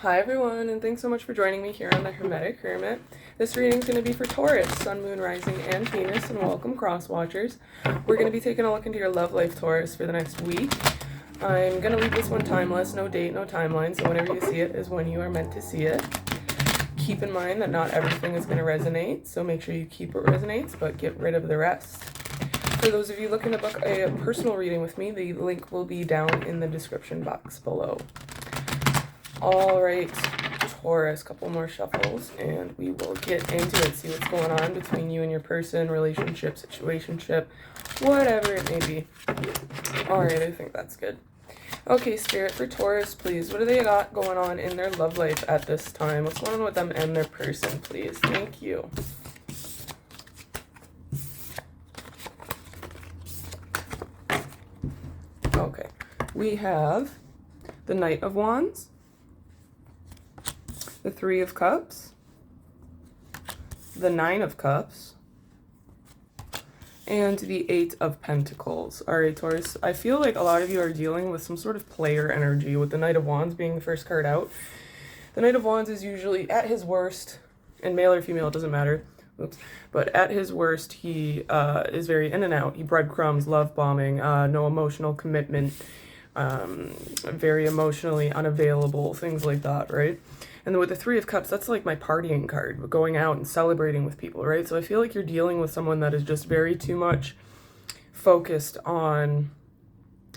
Hi everyone, and thanks so much for joining me here on the Hermetic Hermit. This reading is going to be for Taurus, Sun, Moon, Rising, and Venus, and welcome cross-watchers. We're going to be taking a look into your love life, Taurus, for the next week. I'm going to leave this one timeless, no date, no timeline, so whenever you see it is when you are meant to see it. Keep in mind that not everything is going to resonate, so make sure you keep what resonates, but get rid of the rest. For those of you looking to book a personal reading with me, the link will be down in the description box below. All right, Taurus, couple more shuffles, and we will get into it, see what's going on between you and your person, relationship, situationship, whatever it may be. All right, I think that's good. Okay, Spirit, for Taurus, please, what do they got going on in their love life at this time? What's going on with them and their person, please? Thank you. Okay, we have the Knight of Wands, the Three of Cups, the Nine of Cups, and the Eight of Pentacles. All right, Taurus, I feel like a lot of you are dealing with some sort of player energy, with the Knight of Wands being the first card out. The Knight of Wands is usually at his worst, and male or female, it doesn't matter. Oops. But at his worst, he is very in and out. He breadcrumbs, love bombing, no emotional commitment, very emotionally unavailable, things like that, right? And with the Three of Cups, that's like my partying card, going out and celebrating with people, right? So I feel like you're dealing with someone that is just very too much focused on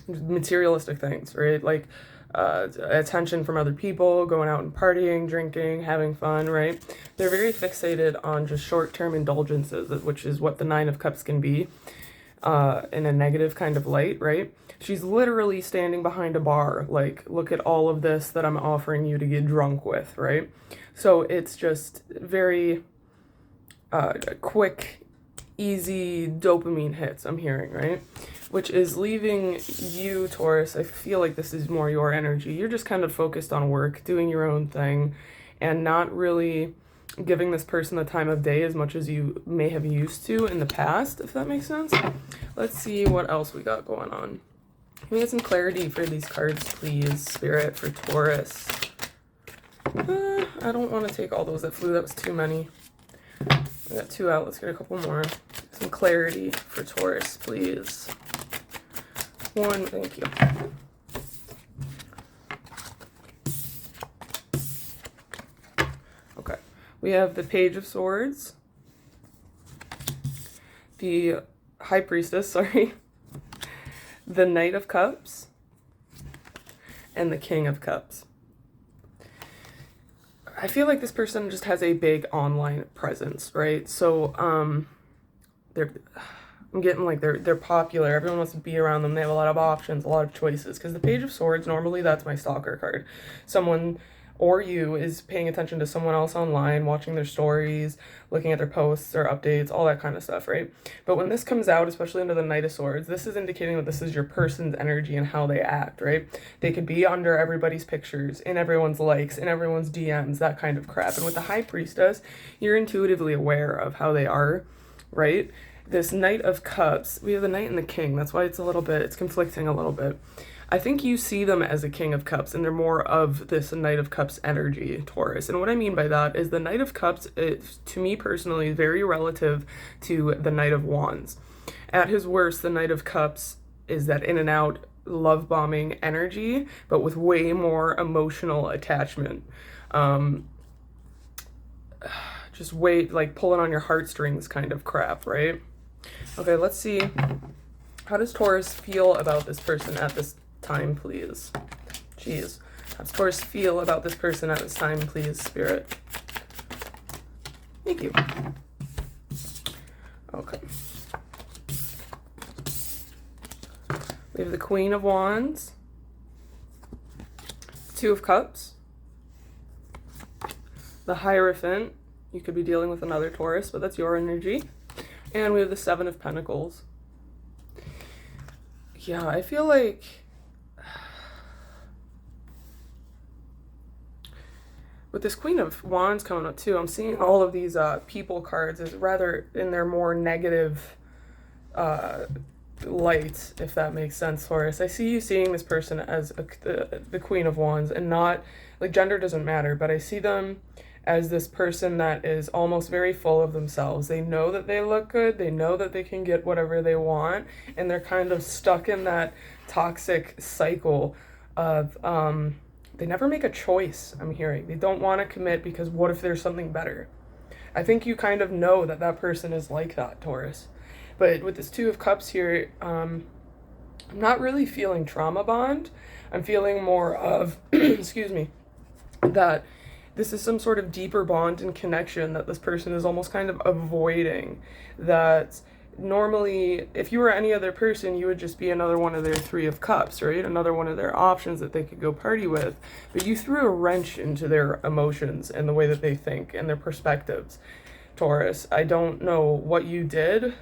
materialistic things, right? Like attention from other people, going out and partying, drinking, having fun, right? They're very fixated on just short-term indulgences, which is what the Nine of Cups can be in a negative kind of light, right? She's literally standing behind a bar, like, look at all of this that I'm offering you to get drunk with, right? So it's just very quick, easy dopamine hits, I'm hearing, right? Which is leaving you, Taurus, I feel like this is more your energy. You're just kind of focused on work, doing your own thing, and not really giving this person the time of day as much as you may have used to in the past, if that makes sense. Let's see what else we got going on. Can we get some clarity for these cards, please, Spirit, for Taurus? I don't want to take all those that flew. That was too many. We got two out. Let's get a couple more. Some clarity for Taurus, please. One, thank you. Okay. We have the Page of Swords, the High Priestess, sorry, the Knight of Cups, and the King of Cups. I feel like this person just has a big online presence, right? So, I'm getting like they're popular. Everyone wants to be around them. They have a lot of options, a lot of choices. Because the Page of Swords, normally that's my stalker card. Someone or you is paying attention to someone else online, watching their stories, looking at their posts or updates, all that kind of stuff, right? But when this comes out, especially under the Knight of Swords, this is indicating that this is your person's energy and how they act, right? They could be under everybody's pictures, in everyone's likes, in everyone's DMs, that kind of crap. And with the High Priestess, you're intuitively aware of how they are, right? This Knight of Cups, we have the Knight and the King. That's why it's conflicting a little bit. I think you see them as a King of Cups, and they're more of this Knight of Cups energy, Taurus. And what I mean by that is the Knight of Cups, is, to me personally, very relative to the Knight of Wands. At his worst, the Knight of Cups is that in and out, love bombing energy, but with way more emotional attachment. Just like pulling on your heartstrings kind of crap, right? Okay, let's see. How does Taurus feel about this person at this time, please? Jeez. How does Taurus feel about this person at this time, please, Spirit? Thank you. Okay. We have the Queen of Wands, Two of Cups, the Hierophant. You could be dealing with another Taurus, but that's your energy. And we have the Seven of Pentacles. Yeah, I feel like with this Queen of Wands coming up too, I'm seeing all of these people cards as rather in their more negative light, if that makes sense, Taurus. I see you seeing this person as the Queen of Wands, and not, like, gender doesn't matter, but I see them as this person that is almost very full of themselves. They know that they look good, they know that they can get whatever they want, and they're kind of stuck in that toxic cycle of they never make a choice. I'm hearing they don't want to commit because what if there's something better? I think you kind of know that that person is like that, Taurus. But with this Two of Cups here, I'm not really feeling trauma bond. I'm feeling more of, excuse me, that this is some sort of deeper bond and connection that this person is almost kind of avoiding. That normally, if you were any other person, you would just be another one of their Three of Cups, right? Another one of their options that they could go party with. But you threw a wrench into their emotions and the way that they think and their perspectives, Taurus. I don't know what you did,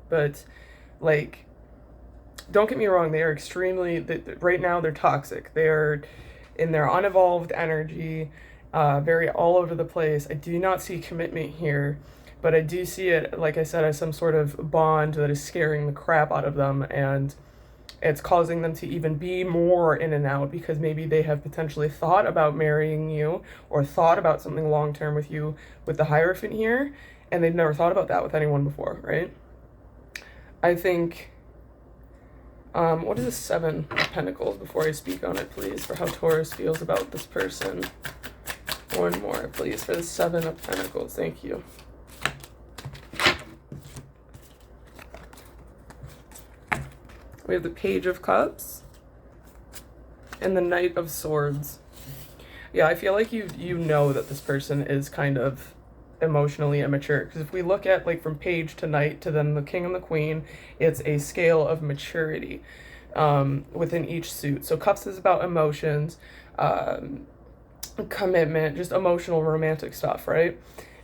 but, like, don't get me wrong, they are extremely, right now they're toxic. They are in their unevolved energy, very all over the place. I do not see commitment here, but I do see it, like I said, as some sort of bond that is scaring the crap out of them, and it's causing them to even be more in and out because maybe they have potentially thought about marrying you or thought about something long-term with you with the Hierophant here, and they've never thought about that with anyone before, right? I think, what is the Seven of Pentacles before I speak on it, please, for how Taurus feels about this person? One more, please, for the Seven of Pentacles. Thank you. We have the Page of Cups and the Knight of Swords. Yeah, I feel like you know that this person is kind of emotionally immature, because if we look at, like, from Page to Knight to then the King and the Queen, it's a scale of maturity within each suit. So Cups is about emotions, commitment, just emotional romantic stuff, right?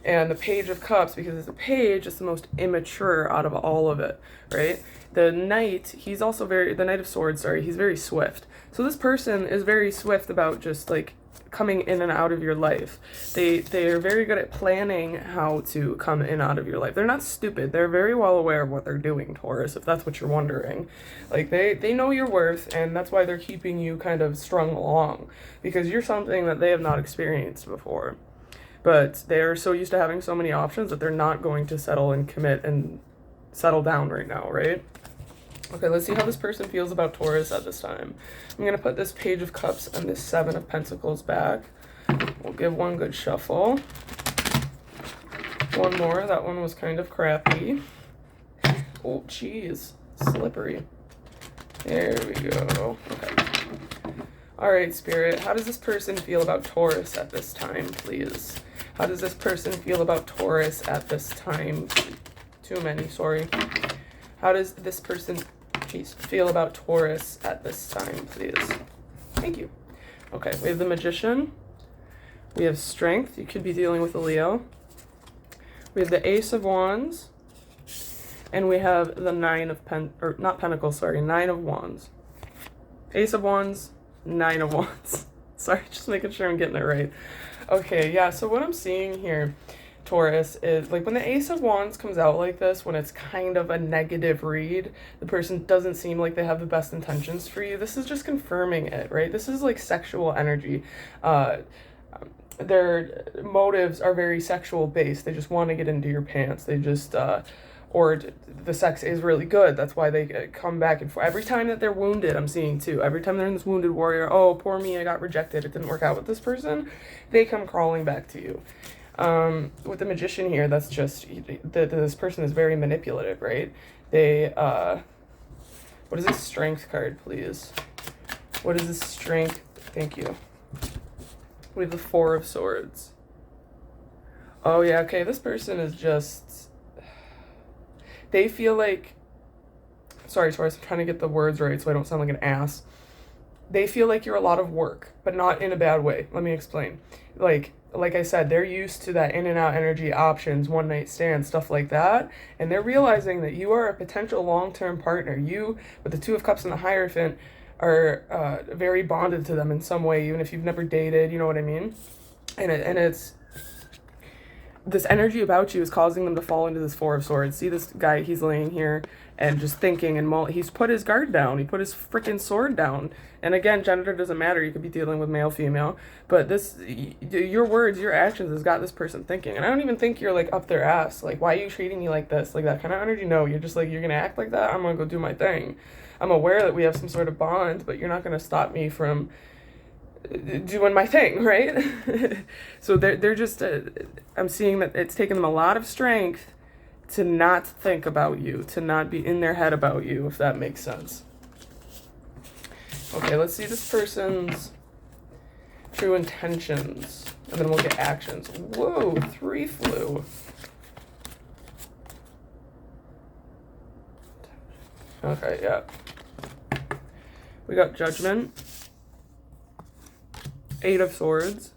And the Page of Cups, because it's a page, it's the most immature out of all of it, right? The Knight, he's also the Knight of Swords, sorry, he's very swift. So this person is very swift about just, like, coming in and out of your life. They are very good at planning how to come in and out of your life. They're not stupid. They're very well aware of what they're doing, Taurus, if that's what you're wondering. Like, they know your worth, and that's why they're keeping you kind of strung along, because you're something that they have not experienced before. But they're so used to having so many options that they're not going to settle and commit and settle down right now, right? Okay, let's see how this person feels about Taurus at this time. I'm going to put this Page of Cups and this Seven of Pentacles back. We'll give one good shuffle. One more. That one was kind of crappy. Oh, jeez. Slippery. There we go. Okay. All right, Spirit. How does this person feel about Taurus at this time, please? How does this person feel about Taurus at this time? Too many, sorry. How does this person, feel about Taurus at this time, please? Thank you. Okay, we have the Magician. We have Strength. You could be dealing with a Leo. We have the Ace of Wands. And we have the Nine of Nine of Wands. Ace of Wands, Nine of Wands. Sorry, just making sure I'm getting it right. Okay, yeah, so what I'm seeing here, Taurus, is, like, when the Ace of Wands comes out like this, when it's kind of a negative read, the person doesn't seem like they have the best intentions for you. This is just confirming it, right? This is like sexual energy. Their motives are very sexual based. They just want to get into your pants. They just, or the sex is really good. That's why they come back and forth. Every time that they're wounded, I'm seeing too. Every time they're in this wounded warrior, oh, poor me, I got rejected. It didn't work out with this person. They come crawling back to you. With the Magician here, that's just, this person is very manipulative, right? They, what is this Strength card, please? What is this Strength? Thank you. We have the Four of Swords. Oh yeah, okay, this person is just, they feel like, sorry, I'm trying to get the words right so I don't sound like an ass. They feel like you're a lot of work, but not in a bad way. Let me explain. Like I said, they're used to that in and out energy options, one night stand, stuff like that. And they're realizing that you are a potential long-term partner. You, with the Two of Cups and the Hierophant, are very bonded to them in some way, even if you've never dated, you know what I mean? And it's, this energy about you is causing them to fall into this Four of Swords. See this guy, he's laying here and just thinking, and he's put his guard down. He put his freaking sword down. And again, gender doesn't matter. You could be dealing with male, female. But this, your words, your actions has got this person thinking. And I don't even think you're like up their ass. Like, why are you treating me like this? Like that kind of energy? No, you're just like, you're going to act like that? I'm going to go do my thing. I'm aware that we have some sort of bond, but you're not going to stop me from doing my thing, right? So they're just, I'm seeing that it's taken them a lot of strength to not think about you, to not be in their head about you, if that makes sense. Okay, let's see this person's true intentions, and then we'll get actions. Whoa, 3 flew. Okay, yeah. We got Judgment, 8 of Swords,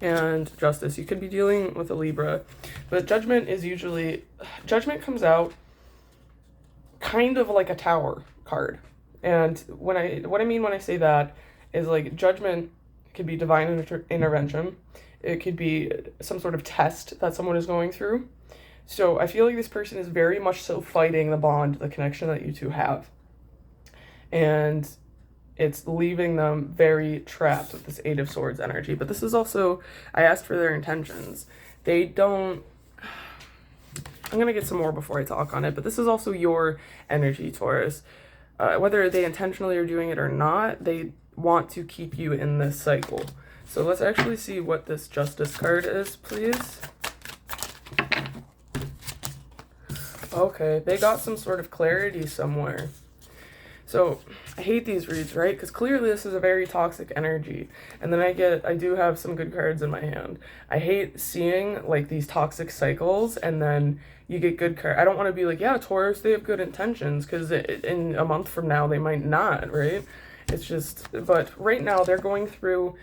and Justice. You could be dealing with a Libra, but Judgment is usually, Judgment comes out kind of like a Tower card. And what I mean when I say that is like Judgment could be divine intervention. It could be some sort of test that someone is going through. So I feel like this person is very much so fighting the bond, the connection that you two have. And it's leaving them very trapped with this 8 of Swords energy. But this is also, I asked for their intentions. They don't, I'm going to get some more before I talk on it, but this is also your energy, Taurus. Whether they intentionally are doing it or not, they want to keep you in this cycle. So let's actually see what this Justice card is, please. Okay, they got some sort of clarity somewhere. So I hate these reads, right? Because clearly this is a very toxic energy. And then I do have some good cards in my hand. I hate seeing like these toxic cycles and then you get good cards. I don't want to be like, yeah, Taurus, they have good intentions, because in a month from now they might not, right? It's just, but right now they're going through,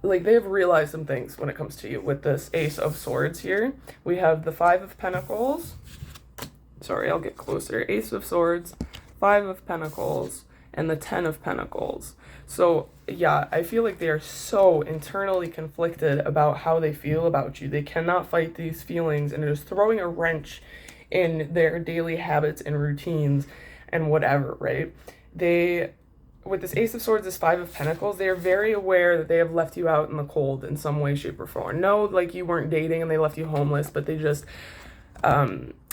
like, they have realized some things when it comes to you with this Ace of Swords here. We have the 5 of Pentacles. Sorry, I'll get closer. Ace of Swords, 5 of Pentacles, and the 10 of Pentacles. So yeah, I feel like they are so internally conflicted about how they feel about you. They cannot fight these feelings, and it is throwing a wrench in their daily habits and routines and whatever, right? With this Ace of Swords, this 5 of Pentacles, they are very aware that they have left you out in the cold in some way, shape, or form. No, like you weren't dating and they left you homeless, but they just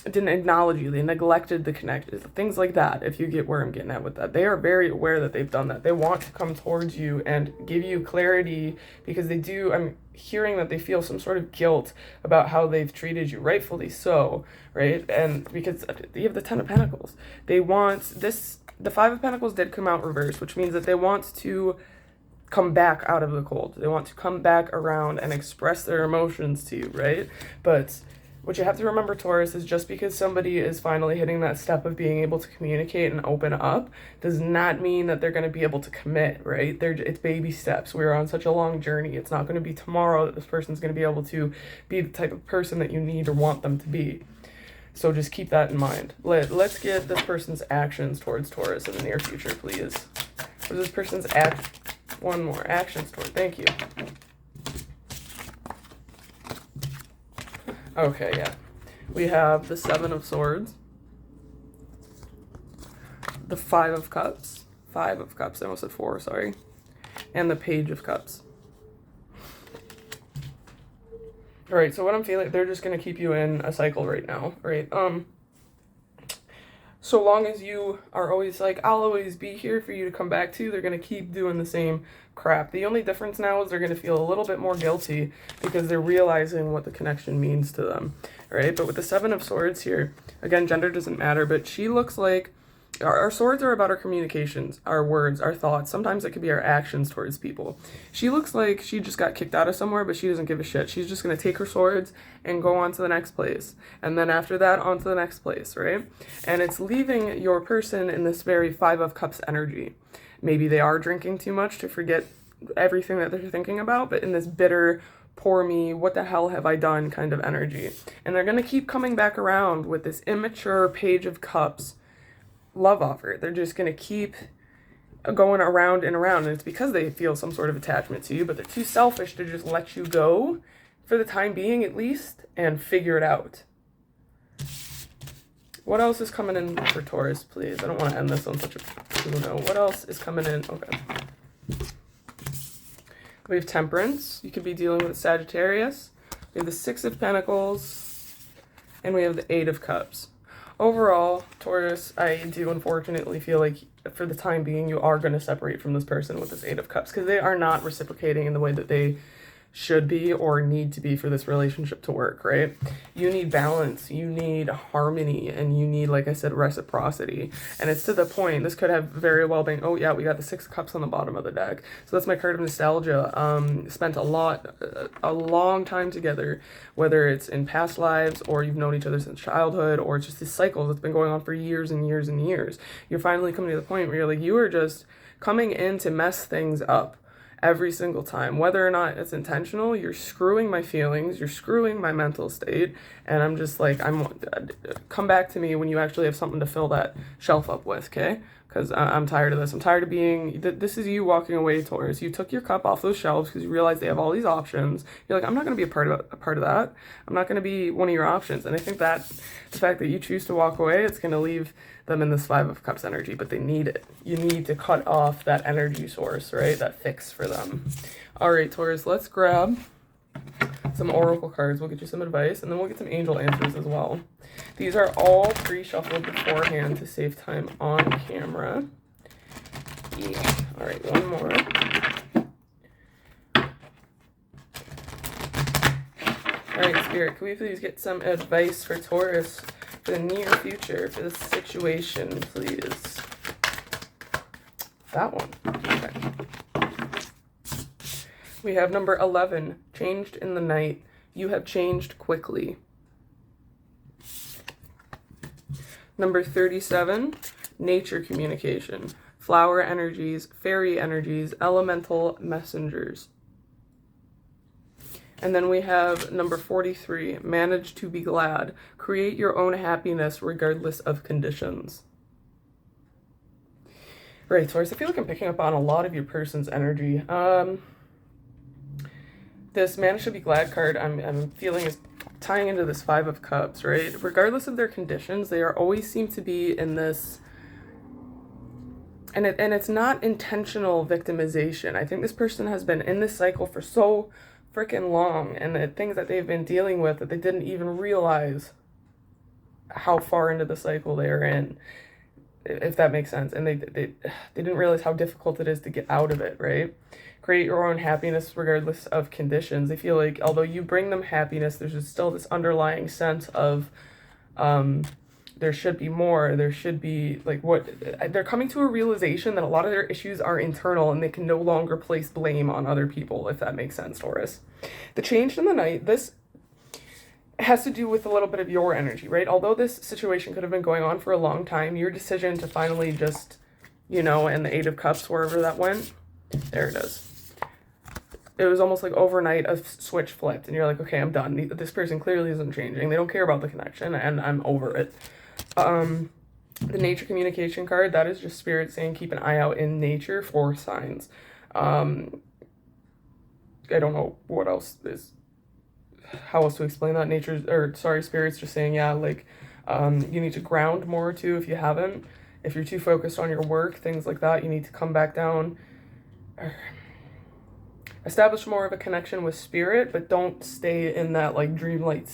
didn't acknowledge you. They neglected the connection, things like that, if you get where I'm getting at with that. They are very aware that they've done that. They want to come towards you and give you clarity, because they do, I'm hearing that they feel some sort of guilt about how they've treated you, rightfully so, right? And because you have the 10 of Pentacles. They want this, the 5 of Pentacles did come out reversed, which means that they want to come back out of the cold. They want to come back around and express their emotions to you, right? But what you have to remember, Taurus, is just because somebody is finally hitting that step of being able to communicate and open up does not mean that they're going to be able to commit, right? It's baby steps. We're on such a long journey. It's not going to be tomorrow that this person's going to be able to be the type of person that you need or want them to be. So just keep that in mind. Let's get this person's actions towards Taurus in the near future, please. What is this person's one more. Actions toward, thank you. Okay, yeah. We have the 7 of Swords, the 5 of Cups, I almost said 4, sorry, and the Page of Cups. All right, so what I'm feeling, they're just going to keep you in a cycle right now, right? So long as you are always like, I'll always be here for you to come back to, they're going to keep doing the same crap. The only difference now is they're going to feel a little bit more guilty because they're realizing what the connection means to them, right? But with the 7 of Swords here, again, gender doesn't matter, but she looks like, our swords are about our communications, our words, our thoughts. Sometimes it could be our actions towards people. She looks like she just got kicked out of somewhere, but she doesn't give a shit. She's just going to take her swords and go on to the next place. And then after that, on to the next place, right? And it's leaving your person in this very 5 of Cups energy. Maybe they are drinking too much to forget everything that they're thinking about, but in this bitter, poor me, what the hell have I done kind of energy. And they're going to keep coming back around with this immature Page of Cups love offer. They're just going to keep going around and around, and it's because they feel some sort of attachment to you, but they're too selfish to just let you go for the time being at least and figure it out. What else is coming in for Taurus, please? I don't want to end this on such a no. What else is coming in? Okay. We have Temperance. You could be dealing with Sagittarius. We have the Six of Pentacles. And we have the Eight of Cups. Overall, Taurus, I do unfortunately feel like for the time being, you are going to separate from this person with this Eight of Cups because they are not reciprocating in the way that they should be or need to be for this relationship to work, right? You need balance, you need harmony, and you need, like I said, reciprocity. And it's to the point, this could have very well been, oh yeah, we got the Six of Cups on the bottom of the deck. So that's my card of nostalgia. Spent a long time together, whether it's in past lives or you've known each other since childhood, or it's just this cycle that's been going on for years and years and years. You're finally coming to the point where you're like, you are just coming in to mess things up. Every single time, whether or not it's intentional, you're screwing my feelings, you're screwing my mental state, and I'm just like, come back to me when you actually have something to fill that shelf up with, okay? Because I'm tired of this. I'm tired of being, this is you walking away, Taurus. You took your cup off those shelves because you realized they have all these options. You're like, I'm not going to be a part of that. I'm not going to be one of your options. And I think that the fact that you choose to walk away, it's going to leave them in this Five of Cups energy, but they need it. You need to cut off that energy source, right? That fix for them. All right, Taurus, let's grab some oracle cards. We'll get you some advice, and then we'll get some angel answers as well. These are all pre-shuffled beforehand to save time on camera. Yeah. All right, one more. All right, Spirit, can we please get some advice for Taurus for the near future, for this situation, please? That one. Okay. We have number 11, changed in the night. You have changed quickly. Number 37, nature communication. Flower energies, fairy energies, elemental messengers. And then we have number 43, manage to be glad. Create your own happiness regardless of conditions. Right, Taurus, I feel like I'm picking up on a lot of your person's energy. This manage to be glad card I'm feeling is tying into this Five of Cups, right? Regardless of their conditions, they are always seem to be in this, and it's not intentional victimization. I think this person has been in this cycle for so freaking long, and the things that they've been dealing with that they didn't even realize how far into the cycle they are in, if that makes sense. And they didn't realize how difficult it is to get out of it, right? Create your own happiness regardless of conditions. They feel like although you bring them happiness, there's just still this underlying sense of there should be more. There should be, like, what they're coming to a realization that a lot of their issues are internal and they can no longer place blame on other people, if that makes sense, Taurus. The change in the night, this has to do with a little bit of your energy, right? Although this situation could have been going on for a long time, your decision to finally just, you know, and the Eight of Cups, wherever that went, there it is. It was almost like overnight a switch flipped and you're like, okay, I'm done. This person clearly isn't changing. They don't care about the connection and I'm over it. The nature communication card, that is just Spirit saying keep an eye out in nature for signs. I don't know what else is, how else to explain that. Spirit's just saying, yeah, like, you need to ground more too if you haven't. If you're too focused on your work, things like that, you need to come back down. Establish more of a connection with Spirit, but don't stay in that like dreamlike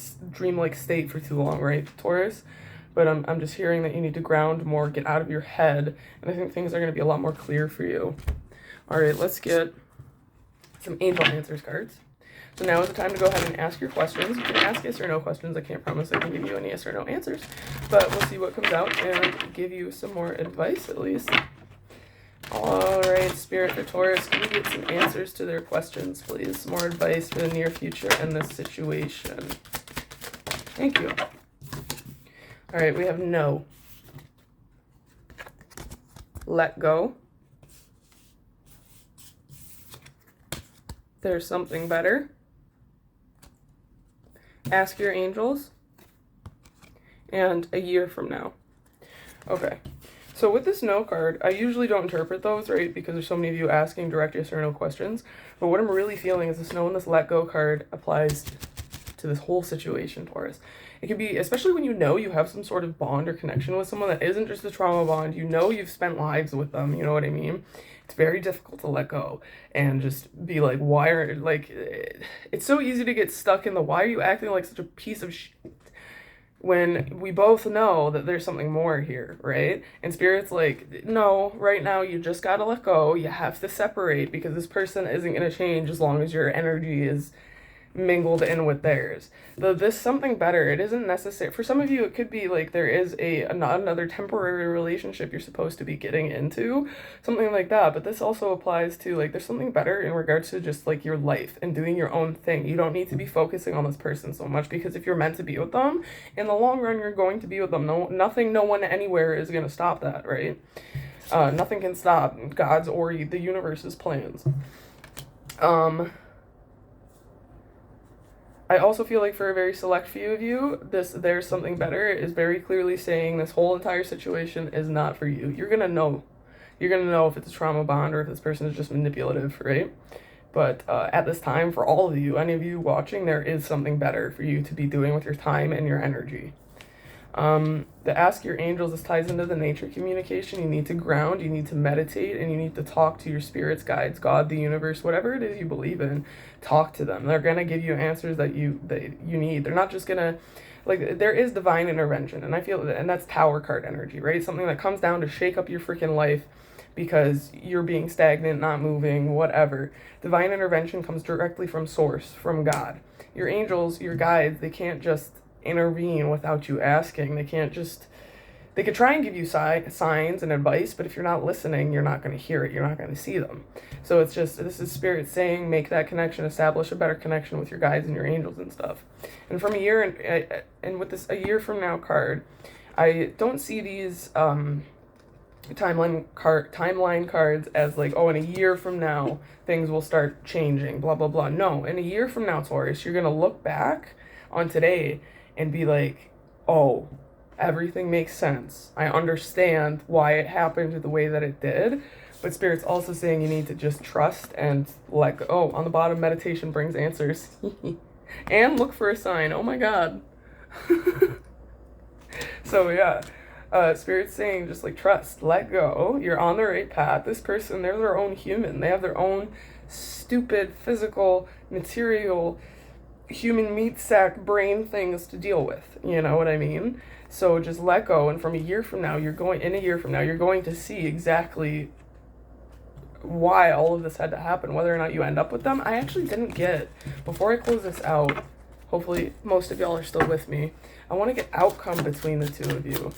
state for too long, right, Taurus? But I'm just hearing that you need to ground more, get out of your head, and I think things are going to be a lot more clear for you. All right, let's get some angel answers cards. So now is the time to go ahead and ask your questions. You can ask yes or no questions. I can't promise I can give you any yes or no answers, but we'll see what comes out and give you some more advice at least. All right, Spirit for Taurus, can we get some answers to their questions, please? Some more advice for the near future in this situation. Thank you. All right, we have no. Let go. There's something better. Ask your angels. And a year from now. Okay. So with this no card, I usually don't interpret those, right? Because there's so many of you asking direct yes or no questions. But what I'm really feeling is this no and this let go card applies to this whole situation, Taurus. It could be, especially when you know you have some sort of bond or connection with someone that isn't just a trauma bond. You know you've spent lives with them, you know what I mean? It's very difficult to let go and just be like, why are, like, it's so easy to get stuck in the why are you acting like such a piece of shit, when we both know that there's something more here, right? And Spirit's like, no, right now you just gotta let go. You have to separate because this person isn't gonna change as long as your energy is mingled in with theirs. Though this something better, it isn't necessary. For some of you, it could be like there is another temporary relationship you're supposed to be getting into, something like that. But this also applies to like there's something better in regards to just like your life and doing your own thing. You don't need to be focusing on this person so much because if you're meant to be with them, in the long run, you're going to be with them. No one, anywhere is going to stop that, right? Nothing can stop God's or the universe's plans. I also feel like for a very select few of you, there's something better is very clearly saying this whole entire situation is not for you. You're gonna know. You're gonna know if it's a trauma bond or if this person is just manipulative, right? But at this time, for all of you, any of you watching, there is something better for you to be doing with your time and your energy. The ask your angels, this ties into the nature communication. You need to ground, you need to meditate, and you need to talk to your spirits, guides, God, the universe, whatever it is you believe in. Talk to them. They're gonna give you answers that you need. They're not just gonna, like, there is divine intervention, and I feel that, and that's Tower card energy, right? Something that comes down to shake up your freaking life because you're being stagnant, not moving, whatever. Divine intervention comes directly from source, from God. Your angels, your guides, they can't just intervene without you asking. They could try and give you signs and advice, but if you're not listening, you're not going to hear it. You're not going to see them. So it's just, this is Spirit saying, make that connection, establish a better connection with your guides and your angels and stuff. And from a year, and with this a year from now card, I don't see these timeline cards as like, oh, in a year from now, things will start changing, blah, blah, blah. No, in a year from now, Taurus, you're going to look back on today and be like, oh, everything makes sense. I understand why it happened the way that it did. But Spirit's also saying you need to just trust and let go. Oh, on the bottom, meditation brings answers. And look for a sign. Oh my God. So yeah, Spirit's saying just like trust, let go. You're on the right path. This person, they're their own human. They have their own stupid physical, material, human meat sack brain things to deal with, you know what I mean? So just let go, and from a year from now, you're going to see exactly why all of this had to happen, whether or not you end up with them. I actually didn't get, before I close this out, hopefully most of y'all are still with me, I want to get outcome between the two of you.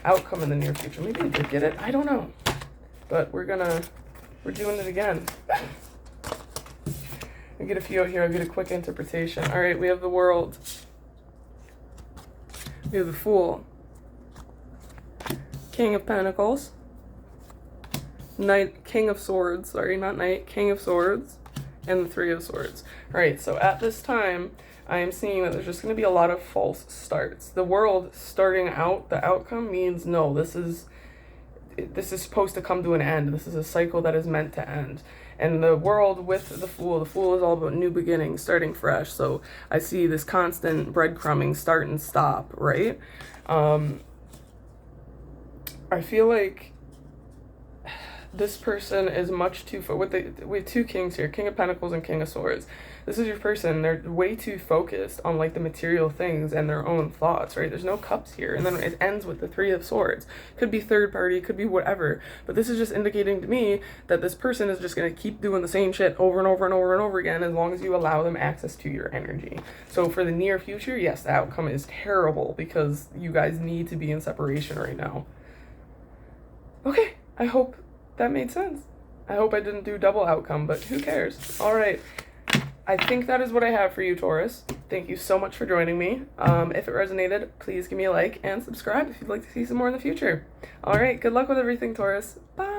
Outcome in the near future. Maybe I did get it, I don't know. But we're doing it again. We get a few out here, I'll get a quick interpretation. All right, we have the World. We have the Fool. King of Pentacles. Knight, King of Swords, sorry, not Knight, King of Swords. And the Three of Swords. All right, so at this time, I am seeing that there's just going to be a lot of false starts. The World starting out, the outcome means no, this is supposed to come to an end. This is a cycle that is meant to end. And the World with the Fool is all about new beginnings, starting fresh. So I see this constant breadcrumbing, start and stop, right? I feel like this person is much too, we have two kings here, King of Pentacles and King of Swords. This is your person, they're way too focused on like the material things and their own thoughts, right? There's no cups here. And then it ends with the Three of Swords. Could be third party, could be whatever. But this is just indicating to me that this person is just going to keep doing the same shit over and over and over and over again as long as you allow them access to your energy. So for the near future, yes, the outcome is terrible because you guys need to be in separation right now. Okay, I hope that made sense. I hope I didn't do double outcome, but who cares? All right. I think that is what I have for you, Taurus. Thank you so much for joining me. If it resonated, please give me a like and subscribe if you'd like to see some more in the future. All right, good luck with everything, Taurus. Bye.